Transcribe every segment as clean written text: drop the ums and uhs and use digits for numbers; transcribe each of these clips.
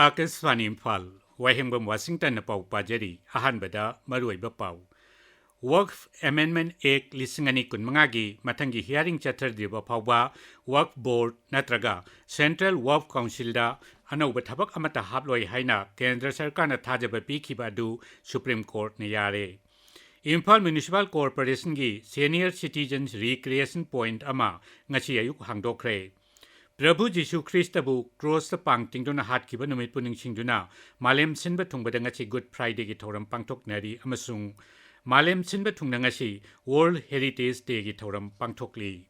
Akaswani Imphal, Wahengbam Washington na pau pajari, ahanbada maruay bapaw. Waqf Amendment Act lisingani kun mangagi matangi hearing chatter di bapawba Waqf Board natraga Central Waqf Council da anau bathabak amata haploi haina Kendra Sarkar na thajaba pikhiba adu Supreme Court na yare. Imphal Municipal Corporation gi Senior Citizens Recreation Point ama ngasi ayuk hangdokre. Prabhu Jishu Christabu cross the pangting duna hat kiba numit puning singduna malem sinba tungbada ngachi Good Friday gi thoram pangtok nari amasung Malem sinba thungna ngasi World Heritage Day gi thoram pangthokli.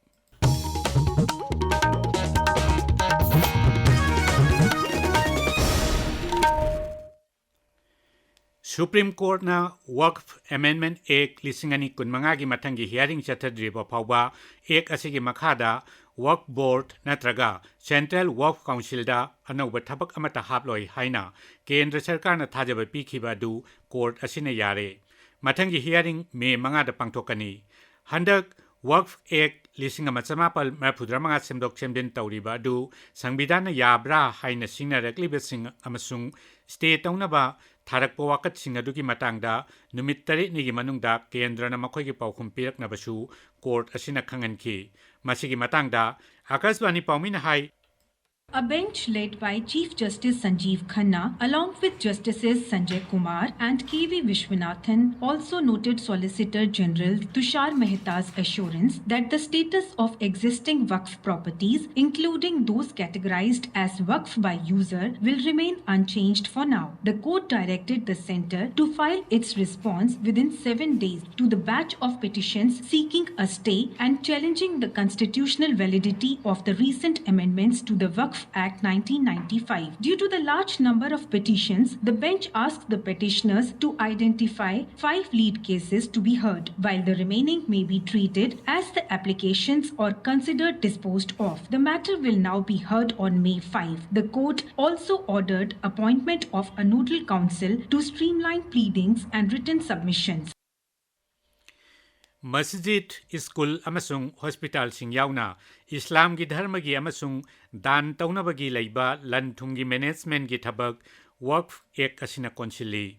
Supreme Court na Waqf Amendment Act lisingani kunmanga gi mathangi hearing chatadriba phawba Act asigi makhada Waqf Board natraga Central Waqf Council da anauba thabak amata haploi haina Kendra Sarkar na thajaba pikhiba du court asina yare. Mathangi hearing May mga da pangtokani. Handak Waqf Act lising machamapal mapudra mga semdok semdin tauriba du sangbidana yabra haina singnarakli besing amasung state na ba tharakpo wakat singadugi matangda numit tarit nigi manungda kendra na makoy gi paukhum pirak na basu court asina khanganki. Masigi matangda Akaswani paumina hai A bench led by Chief Justice Sanjeev Khanna along with Justices Sanjay Kumar and K.V. Vishwanathan also noted Solicitor General Tushar Mehta's assurance that the status of existing Waqf properties, including those categorized as Waqf by user, will remain unchanged for now. The court directed the centre to file its response within 7 days to the batch of petitions seeking a stay and challenging the constitutional validity of the recent amendments to the Waqf Act 1995. Due to the large number of petitions, the bench asked the petitioners to identify 5 lead cases to be heard, while the remaining may be treated as the applications or considered disposed of. The matter will now be heard on May 5. The court also ordered appointment of a nodal council to streamline pleadings and written submissions. Masjid, School amasung hospital sing yauna Islam gi dharma gi amasung dan taunabagi laiba lan thungi management gi thabak Waqf Act asina konsili.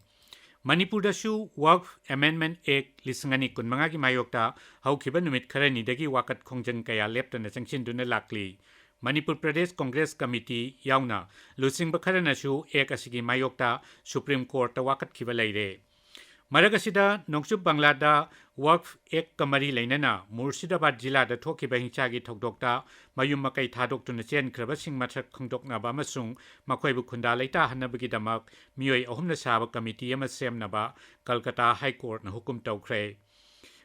Manipur dasu Waqf Amendment Act lisingani kunmanga gi mayokta haukiba numit kharani dagi wakat khongjang kaya leptana changchin lakli. Manipur Pradesh Congress Committee yauna lusing bakharana su Act asigi mayokta Supreme Court ta wakat khiba laire. Maragasida Nongsub Banglada Waqf Act Kamari Lainana Murshidabad Jilla da Thokiba Hinchagi Thokdokta Mayum Makai Thadok to Nachen Krabasing Matak Kongdokna Bamasung Makoy Bukunda Laita Hanabagi Damak Miyoi Ohumna Saba Committee Yamasem Naba Calcutta High Court na Hukum Taukre.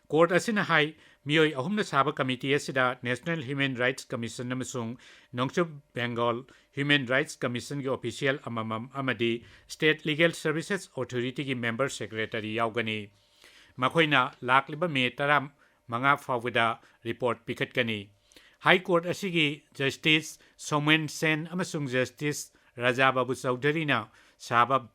Court asina hai Miyoi Ahumna Saba Committee asida National Human Rights Commission namasung Nongsub Bengal Human Rights Commission ki official amamam amadi State Legal Services Authority ki member secretary yaugani. Makoina lakliba me taram manga fawida report pikatkani. High Court asigi Justice Somen Sen amasung Justice Raja Babu Chaudhary na Saba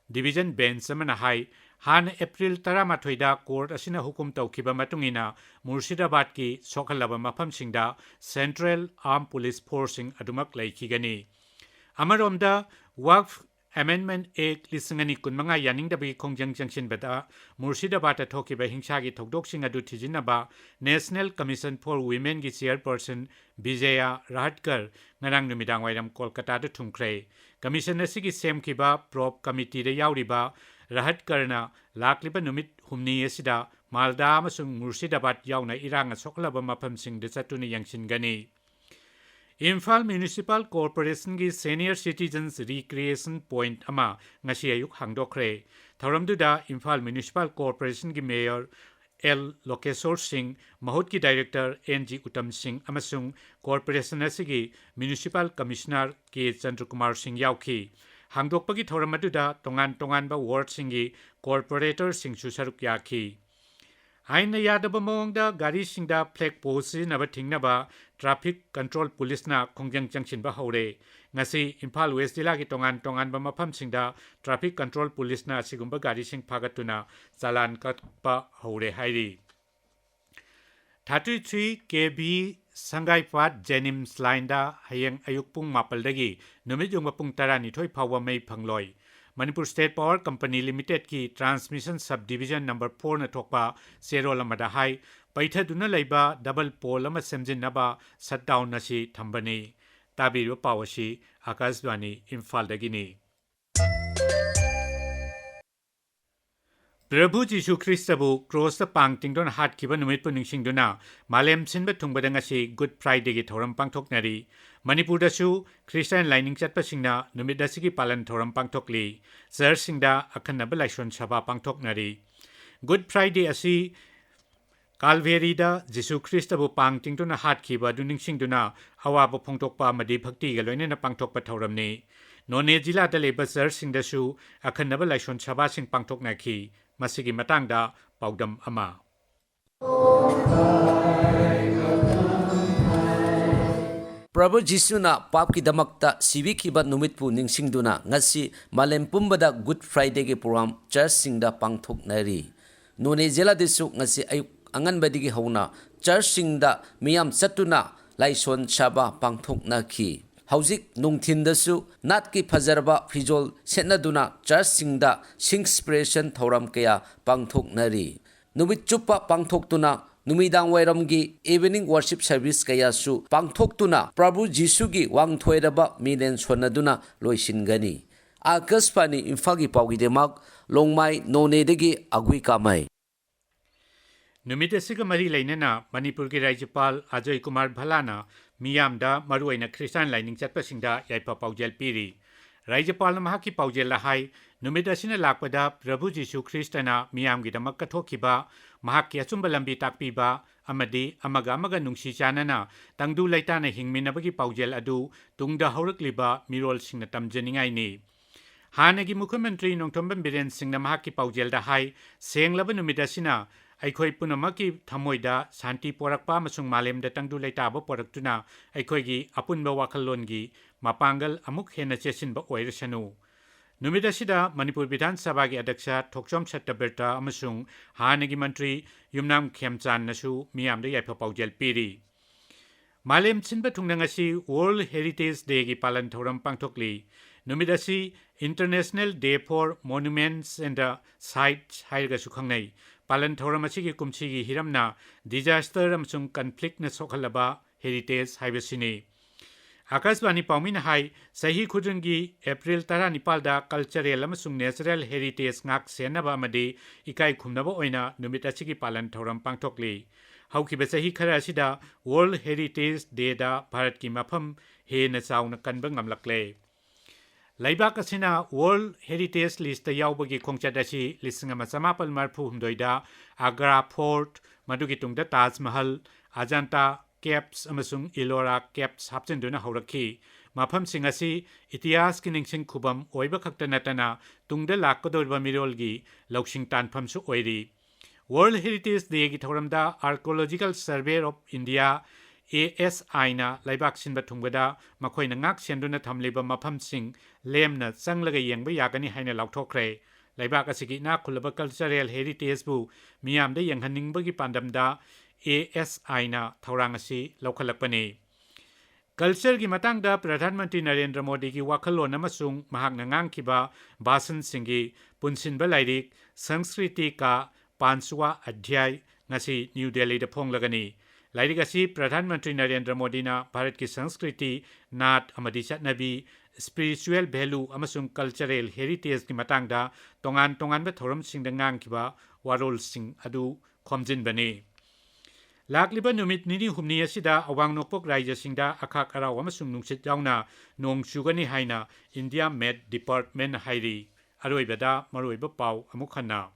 Division Bench samana hai Han April Taramathoida Court asina hukum taukiba matungina Murshidabad ki sokhalaba mafamsingda Central Armed Police Forcing adumak laikigani. Amaromda Waqf Amendment Act lisingani kunmanga yaningda bi kongjang jangshin bada Murshidabad thokiba hingsa gi thokdoksing adu thijinaba National Commission for Women gi chairperson Vijaya Rahatkar ngarang numidang wairam Kolkata da thungkre. Commission asigi semkiba prop committee da yauriba Rahatkarna lakliba numit humni asida Malda amasung Murshidabad yauna iranga soklaba mafamsing da chatuni yangsingani. Imphal Municipal Corporation gi Senior Citizens Recreation Point ama ngasi ayuk hangdokre. Thoramduda Imphal Municipal Corporation gi Mayor L. Lokesor Singh, Mahut ki Director N.G. Uttam Singh amasung Corporation asigi Municipal Commissioner K. Chandrakumar Singh yauki. Hangdokpagi thoramatuda tongan ba ward singi corporator sing susaruk yaki. Aina yadaba mawangda gari singda flag post naba tingnaba traffic control police na kongjang jangshin ba haure. Ngasi Imphal West Jilla ki tongan ba mafam singda traffic control police na sigumba gari sing pagatuna chalan kat pa haure hairi. 33 KB Sangaifat Jenims Linda Hayang Ayukpung Mapaldagi Numit yung mapung tarani toy pawa may pangloy Manipur State Power Company Limited ki Transmission Subdivision number 4 na thokpa Zero Lamadahay Paithaduna Laiba Double Pole Ama Semjin Naba Shutdown na si Thambani Tabiru Pawashi Akaswani Imphal Dagini Prabhu Jishu Christabu cross the pangting don hat kiba numit puning singduna malem sinba tungbadanga si Good Friday gi thoram pangthok nari Manipur da su Christian lining chatpa singna numit da sigi palan thoram pangthokli Sir singda akhanna balaishon sabha pangthok nari Good Friday asi Calvary da Jishu Christabu pangting don hat kiba duning singduna awaba phongtokpa madi bhakti ga loine na pangthokpa thoram ni None jila da leba Sir singda su akhanna balaishon sabha sing pangthok na khi Masigi matangda paudam ama. Prabhu Jisu na pap ki damakta sibi ki bat numit pu ningsingduna ngasi malem pumbada Good Friday ke program church singda pangthok nari. None jela desu ngasi ayuk angan badigi hauna church singda miyam satuna laison shaba pangthok na ki. Hauzik nungthindasu nat ki phajarba fijol setnaduna church singda singspiration thoram kaya pangthok nari numit chupa pangthok tuna numidang wairamgi evening worship service kaya su pangthok tuna Prabhu Jisu gi wangthoiraba minen sonaduna loisingani Akaspani Imphal gi pawgi demak longmai none degi agui kamai Numit asiga mari lainana Manipur ki Rajyapal Ajay Kumar Bhalana Miyamda Maruaina Christian lining chatpasingda yaipa paujel piri Rajyapal mahaki paujel lahai numit asina lakpada Prabhu Jisu Christana Miyamgi damak kathokiba mahaki achumba lambi takpiba amadi amaga nungsi chanana tangdu laitana hingminabagi paujel adu tungda haurakliba mirol singna tamjaningai ni Hanagi Mukhyamantri Nongthombam Biren Singna mahaki paujel da hai senglaba numit asina Aikhoi punamaki thamoida santi porakpa amasung malemda tangdu laitaba poraktuna aikhoigi apunba wakhalongi mapangal amuk hena chesinba oirasanu numidasida Manipur Bidhan Sabha gi Adyaksha Thokchom Sattaberta amasung Hanagi Mantri Yumnam Khemchan nasu miyamda yaipa paujel piri Malem sinba thungnangasi World Heritage Day gi palan thoram pangthokli numidasi International Day for Monuments and Sites hairga sukhangnai Palan thoram asigi kumchigi hiramna disaster amsung conflict na sokhalaba heritage haibasini Akaswani paumina hai sahi khudungi April 19 da cultural amasung natural heritage ngak senaba amadi ikai khumnaba oina numit asigi palan thoram pangthokli haukiba sahi khara asida World Heritage Day da Bharat ki mafam he na chauna kanba ngamlakle Laibak asina World Heritage List yaubagi khongchadasi lisingama samapal marphu humdoida Agra Fort madugi tungda Taj Mahal Ajanta Caves amasung Ellora Caves hapchenduna haurakhi mafam singasi itias ki ningsing khubam oiba khakta natana tungda lakkodorba mirolgi lauksing tanpham su oiri World Heritage Day gi thoramda Archaeological Survey of India ASI na laibak sinba thungbada makhoina ngak senduna thamliba mafam sing lemna changlaga yengba yagani haina lauthokre laibak asigi na khulaba cultural heritage bu miyamda yenghaningbagi pandamda ASI na thorang asi laukhalakpani culture gi matangda Pradhan Mantri Narendra Modi gi wakhalon amasung mahakna ngangkiba basan singi punsinba lairik Sanskriti ka Panswa Adhyay ngasi New Delhi da phonglagani Lairigasi Pradhan Mantri Narendra Modi na Bharat ki Sanskriti Nat amadi chatnabi spiritual value amasung cultural heritage ki matangda tongan ba thoram singda ngangkiba warol sing adu khomjin bani Lakliba numit nini humni asida awang nokpok raija singda akhak araw amasung nungsit yauna nong chugani haina India Met Department hairi aroibada maroiba pau amukhana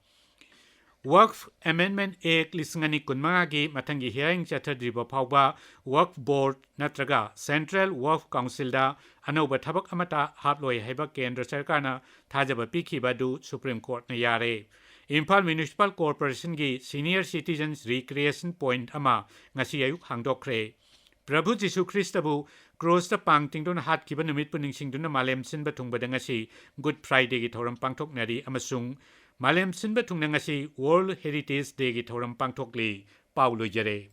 Waqf Amendment Act lisingani kunmangagi matangi hearing chathadriba phawba Waqf Board natraga Central Waqf Council da anoba thabak amata haploi haiba Kendra Sarkarna thajaba pikhiba du Supreme Court na yare Imphal Municipal Corporation gi Senior Citizens Recreation Point ama ngasi ayuk hangdokre Prabhu Jisu Christabu cross the pangtingdon hat kiba numit puning singduna malem sinba thungbada ngasi Good Friday gi thoram pangthoknari amasung Malem sinba thungnangasi World Heritage Day gi thoram pangthokli Paulo Jare